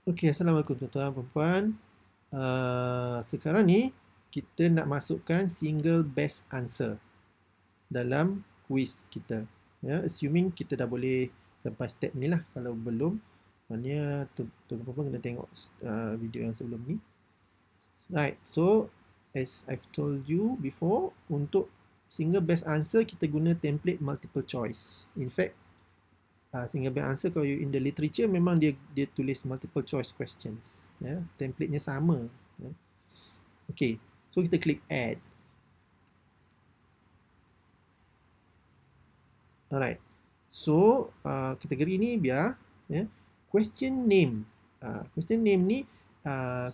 Okey, Assalamualaikum tuan-tuan dan puan. Sekarang ni kita nak masukkan single best answer dalam kuis kita. Ya, assuming kita dah boleh sampai step ni lah. Kalau belum, maknanya tuan-tuan dan puan kena tengok video yang sebelum ni. Right, so as I've told you before, untuk single best answer kita guna template multiple choice. In fact, single best answer kalau you in the literature memang dia tulis multiple choice questions, ya, template-nya sama, ya. Okay, so kita klik add. Alright, so kategori ni biar, ya. Question name, question name ni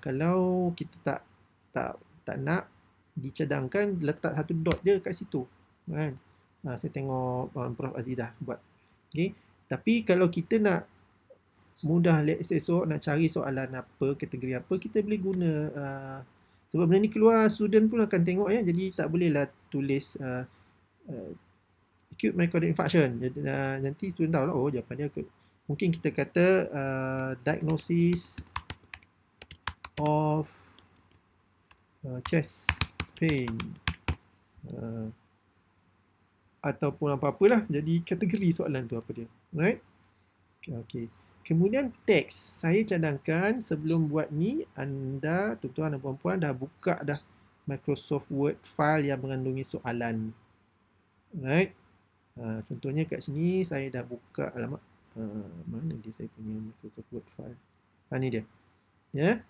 kalau kita tak tak nak dicadangkan, letak satu dot je kat situ, kan. Saya tengok Prof Azidah buat. Okay, tapi kalau kita nak mudah, let's say nak cari soalan apa, kategori apa, kita boleh guna sebab benda ni keluar, student pun akan tengok, ya. Jadi tak bolehlah tulis uh, acute myocardial infarction. Jadi, nanti student tahu lah, oh jawapan dia acute. Mungkin kita kata diagnosis of chest pain, ataupun apa-apalah, jadi kategori soalan tu apa dia, right? Okay. Kemudian teks, saya cadangkan sebelum buat ni, anda tuan-tuan dan puan-puan dah buka dah Microsoft Word file yang mengandungi soalan, right? Contohnya kat sini saya dah buka, alamak, mana dia saya punya Microsoft Word file? Ni dia, ya.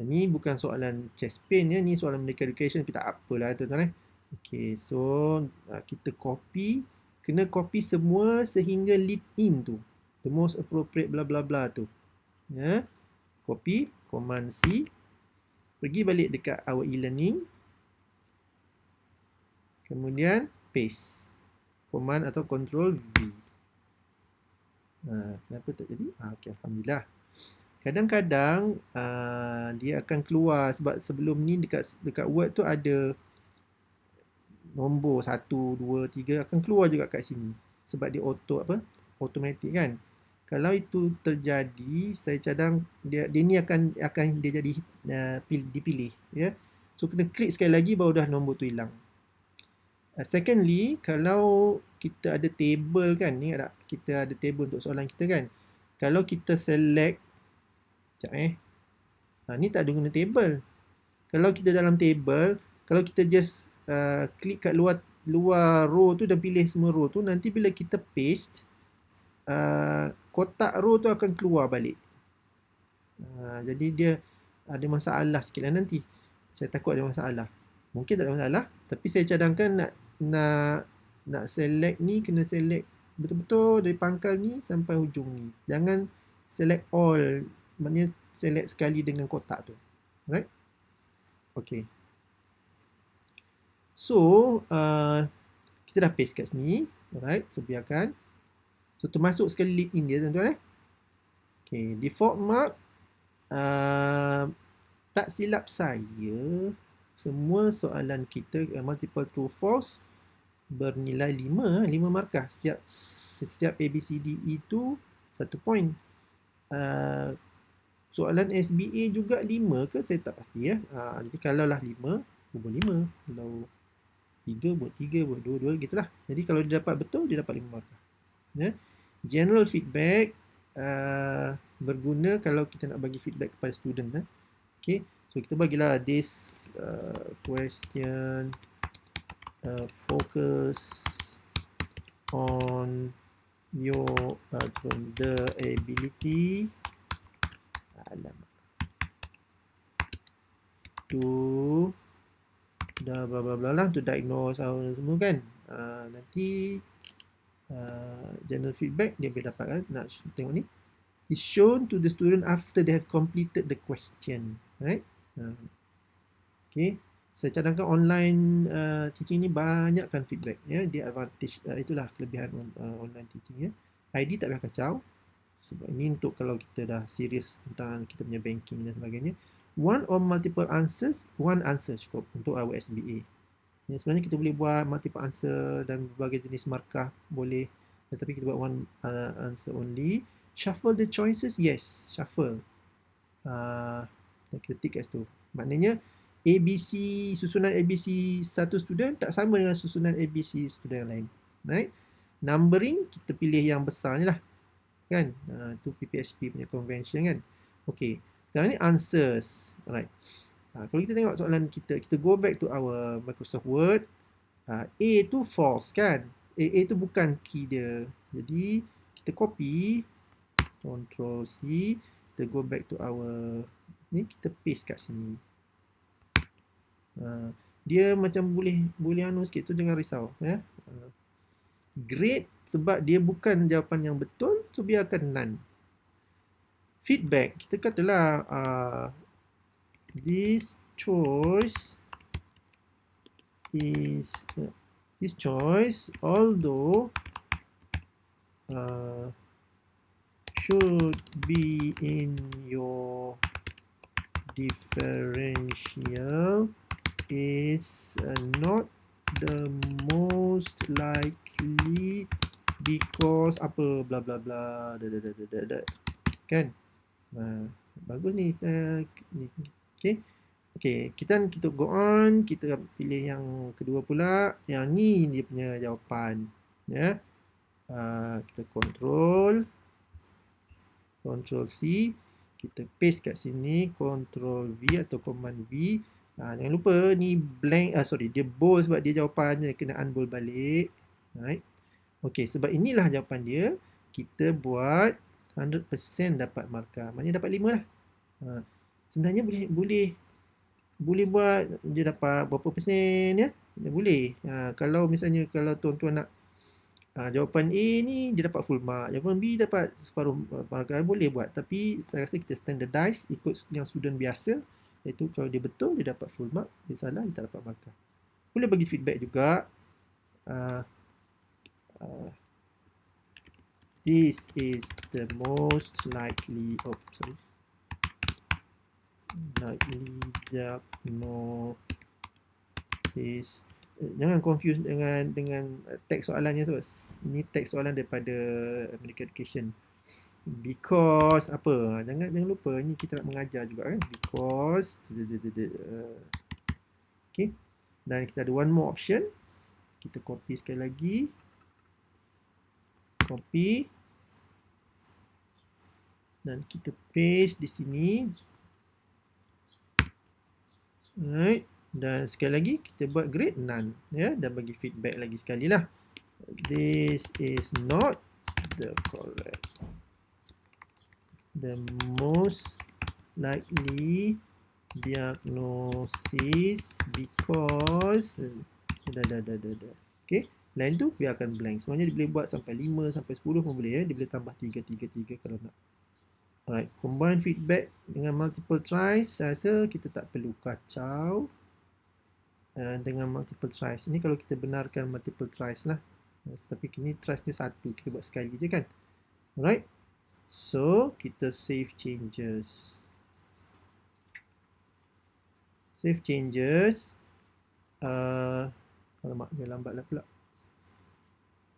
Ni bukan soalan chest pain, ya, ni soalan medical education, tapi tak apalah tuan-tuan. Okay, so kita copy, kena copy semua sehingga lead in tu, the most appropriate bla bla bla tu, ya. Copy, command C, pergi balik dekat our e-learning, kemudian paste, command atau control V. Kenapa tak jadi? Okay, Alhamdulillah. Kadang-kadang dia akan keluar sebab sebelum ni dekat Word tu ada nombor 1, 2, 3 akan keluar juga kat sini. Sebab dia automatic kan. Kalau itu terjadi, saya cadang dia ni akan dia jadi dipilih, ya. So kena klik sekali lagi baru dah nombor tu hilang. Secondly, kalau kita ada table kan, ni kita ada table untuk soalan kita kan. Kalau kita select, sekejap ni tak ada guna table. Kalau kita dalam table, kalau kita just klik kat luar row tu dan pilih semua row tu, nanti bila kita paste, kotak row tu akan keluar balik. Jadi dia ada masalah sikit lah nanti. Saya takut ada masalah. Mungkin tak ada masalah, tapi saya cadangkan nak select ni, kena select betul-betul dari pangkal ni sampai hujung ni. Jangan select all, maknanya select sekali dengan kotak tu. Right? Okay. So, kita dah paste kat sini. Alright, so biarkan. So, termasuk sekali lead in dia, tuan-tuan. Okay, default mark. Tak silap saya, semua soalan kita multiple true false bernilai 5 markah. Setiap ABCD itu 1 point. Soalan SBA juga 5 ke? Saya tak pasti, ya. Jadi kalau lah 5, buat 5. Kalau 3 buat 3, buat 2, 2 gitulah. Jadi kalau dia dapat betul, dia dapat 5 markah. Ya. General feedback berguna kalau kita nak bagi feedback kepada student. Okay. So kita bagilah this question focus on your the ability to dah bla bla bla lah, to diagnose semua kan. Nanti general feedback dia boleh dapat kan. Nak tengok ni, is shown to the student after they have completed the question, right? Okay, saya cadangkan online teaching ni banyakkan feedback, ya. Dia advantage, itulah kelebihan online teaching, ya. ID tak payah kacau sebab ini untuk kalau kita dah serius tentang kita punya banking dan sebagainya. One or multiple answers, one answer cukup untuk our SBA. Ya, sebenarnya kita boleh buat multiple answer dan berbagai jenis markah boleh, tetapi kita buat one answer only. Shuffle the choices, yes, shuffle. Kita tick kat situ. Maknanya ABC, susunan ABC satu student tak sama dengan susunan ABC student yang lain. Right? Numbering, kita pilih yang besar ni lah. Kan? Tu PPSP punya convention kan. Okay. Sekarang ni answers. Alright. Kalau kita tengok soalan kita, kita go back to our Microsoft Word. A tu false kan. A tu bukan key dia. Jadi, kita copy. Control C. Kita go back to our ni, kita paste kat sini. Dia macam boleh anu sikit tu, jangan risau ya. Grade sebab dia bukan jawapan yang betul, so biarkan none. Feedback, kita katalah this choice although should be in your differential is not the most likely because apa bla bla bla kan. Bagus ni. Okay, kita go on, kita pilih yang kedua pula. Yang ni dia punya jawapan ya. Kita control C, kita paste kat sini, Ctrl V atau Command V. Jangan lupa ni blank, dia bold sebab dia jawapannya kena unbold balik. Right. Okay, sebab inilah jawapan dia, kita buat 100% dapat markah. Maknanya dapat 5 lah. Sebenarnya boleh buat dia dapat berapa persen ya? Boleh. Kalau misalnya kalau tuan-tuan nak jawapan A ni dia dapat full mark, jawapan B dapat separuh markah, boleh buat. Tapi saya rasa kita standardize ikut yang student biasa, iaitu kalau dia betul dia dapat full mark, dia salah dia tak dapat markah. Boleh bagi feedback juga. This is the most likely diagnosis. Jangan confuse dengan teks soalannya tu. Ni teks soalan daripada Medical Education. Because apa? Jangan lupa ni kita nak mengajar juga kan. Because okay. Dan kita ada one more option. Kita copy sekali lagi. Copy. Dan kita paste di sini. Alright. Dan sekali lagi kita buat grade none ya, dan bagi feedback lagi sekali lah. This is not the most likely diagnosis because okay, lain tu biarkan blank. Sebenarnya dia boleh buat sampai 5 sampai 10 pun boleh ya. Dia boleh tambah 3 kalau nak. Alright, combine feedback dengan multiple tries. Saya rasa kita tak perlu kacau dengan multiple tries. Ini kalau kita benarkan multiple tries lah. Tapi ini tries ni satu, kita buat sekali je kan. Alright. So, kita save changes. Save changes. Alamak, dia lambat lah pula.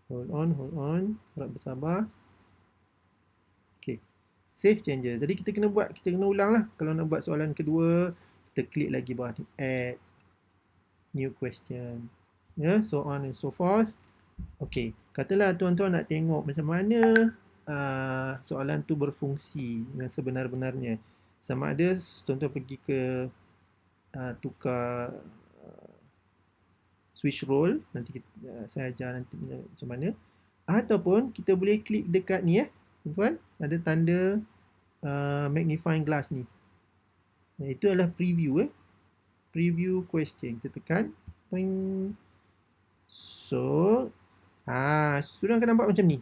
Hold on. Harap bersabar. Okay. Save changes. Jadi kita kena ulang lah. Kalau nak buat soalan kedua, kita klik lagi bawah ni, add new question. Ya, so on and so forth. Okay, katalah tuan-tuan nak tengok macam mana soalan tu berfungsi dengan sebenar-benarnya. Sama ada tuan-tuan pergi ke tukar switch role, nanti saya ajar nanti macam mana. Ataupun kita boleh klik dekat ni ya, tuan-tuan, ada tanda magnifying glass ni. Itu adalah preview preview question. Kita tekan. So, student akan nampak macam ni.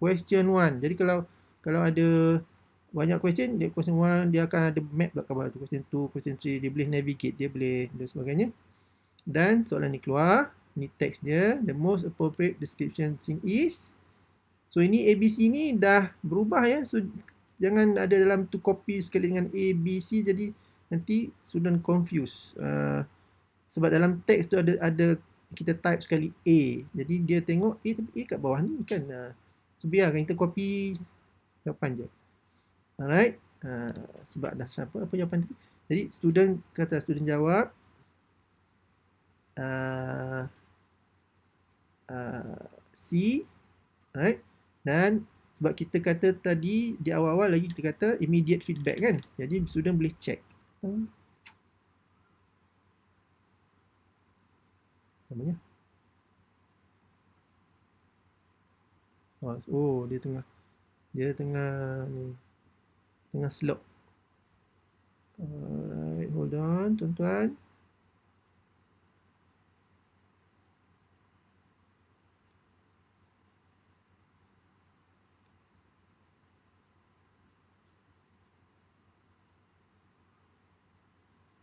Question 1. Jadi kalau ada banyak question, question 1 dia akan ada map kat bawah tu. Question 2, question 3, dia boleh navigate, dia boleh dan sebagainya. Dan soalan ni keluar, ni teks dia, the most appropriate description scene is. So ini ABC ni dah berubah ya. So jangan ada dalam tu copy sekali dengan ABC, jadi nanti student confuse. Sebab dalam teks tu ada kita type sekali A. Jadi dia tengok A tapi A kat bawah ni kan. So biarkan kita copy Jawapan je. Alright. Sebab dah apa jawapan tadi? Jadi student jawab C, right? Dan sebab kita kata tadi di awal-awal lagi kita kata immediate feedback kan. Jadi student boleh check. Namanya? Oh, dia tengah slot. Alright, hold on tuan-tuan.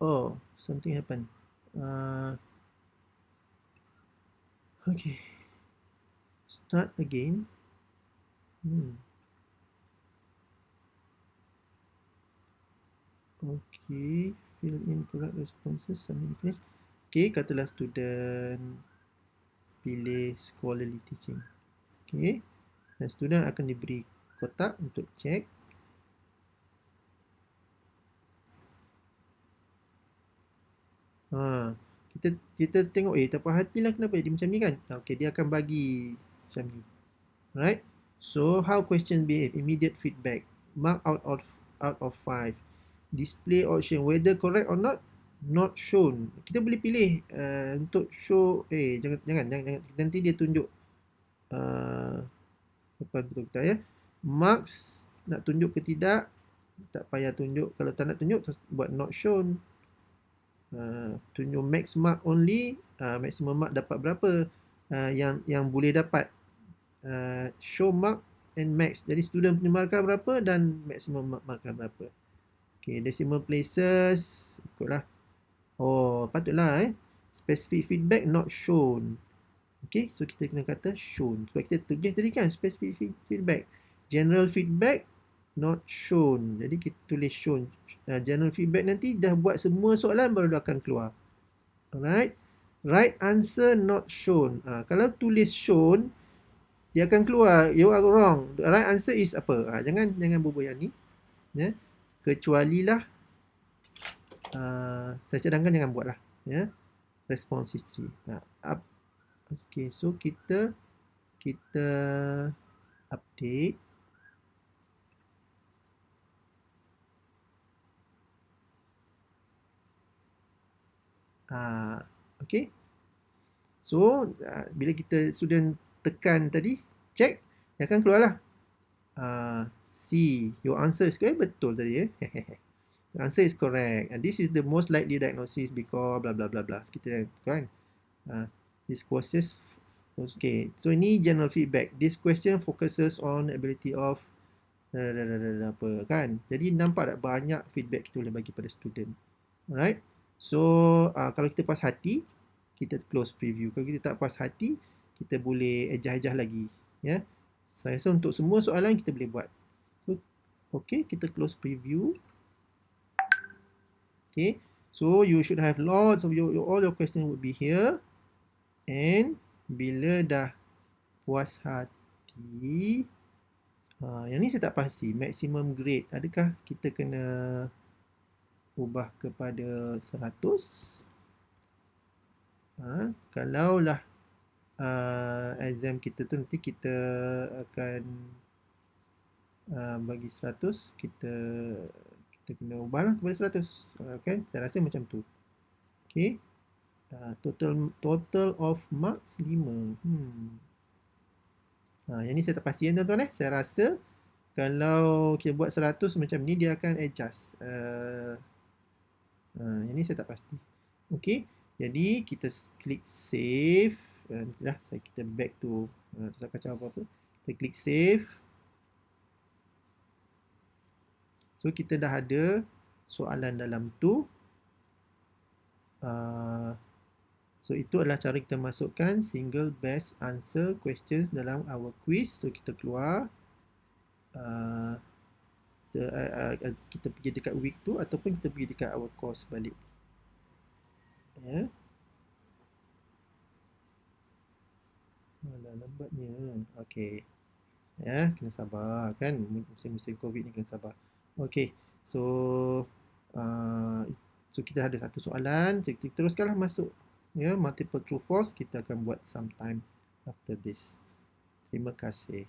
Oh, something happened. Okay. Start again. Okay. Fill in correct responses. Finish. Okay, katalah student pilih scholarly teaching. Okay. Dan student akan diberi kotak untuk check. Kita tengok tak puas hatilah kenapa dia macam ni kan. Okay, dia akan bagi macam ni. Alright. So how questions behave? Immediate feedback. Mark out of 5. Display option whether correct or not shown. Kita boleh pilih untuk show. Jangan nanti dia tunjuk apa betul kita ya. Marks nak tunjuk ke tidak, tak payah tunjuk. Kalau tak nak tunjuk, buat not shown. Tunjuk max mark only, maximum mark dapat berapa, yang boleh dapat, show mark and max. Jadi student punya markah berapa dan maximum markah berapa. Okay, decimal places ikutlah. Oh, patutlah specific feedback not shown. Okay, so kita kena kata shown. Sebab kita tulis tadi kan specific feedback. General feedback not shown. Jadi kita tulis shown. General feedback nanti dah buat semua soalan baru dia akan keluar. Alright. Right answer not shown. Kalau tulis shown, dia akan keluar you are wrong. The right answer is apa? Jangan bubuh yang ni. Ya. Kecualilah saya cadangkan jangan buatlah. Ya. Response history. Okay, so kita update. Okay. So, bila kita student tekan tadi, check, dia akan keluarlah. C, your answer is correct. Betul tadi The answer is correct. And this is the most likely diagnosis because blah blah blah blah. Kita kan. This causes. Okay. So ini general feedback. This question focuses on ability of apa kan. Jadi nampak tak banyak feedback kita boleh bagi pada student. Alright. So kalau kita puas hati, kita close preview. Kalau kita tak puas hati, kita boleh adjust lagi. Ya. Saya rasa untuk semua soalan kita boleh buat. So, okay, kita close preview. Okay. So you should have lots of all your questions would be here. And bila dah puas hati, yang ni saya tak pasti. Maximum grade, adakah kita kena ubah kepada 100? Kalaulah exam kita tu nanti kita akan bagi 100, kita kena ubahlah kepada 100. Kan? Saya rasa macam tu. Okay. Total of marks 5. Yang ni saya tak pasti tuan-tuan Saya rasa kalau kita buat 100 macam ni dia akan adjust. Yang ni saya tak pasti. Okay. Jadi kita klik save. Nantilah kita back to tak kacau apa-apa. Kita klik save. So kita dah ada soalan dalam tu. So itu adalah cara kita masukkan single best answer questions dalam our quiz. So kita keluar. Kita pergi dekat week tu ataupun kita pergi dekat our course balik. Ya. Alah, lambatnya. Okay. Ya, kena sabar kan. Musim-musim COVID ni kena sabar. Okey. So uh, so kita ada satu soalan, kita teruskanlah masuk ya multiple true false, kita akan buat sometime after this. Terima kasih.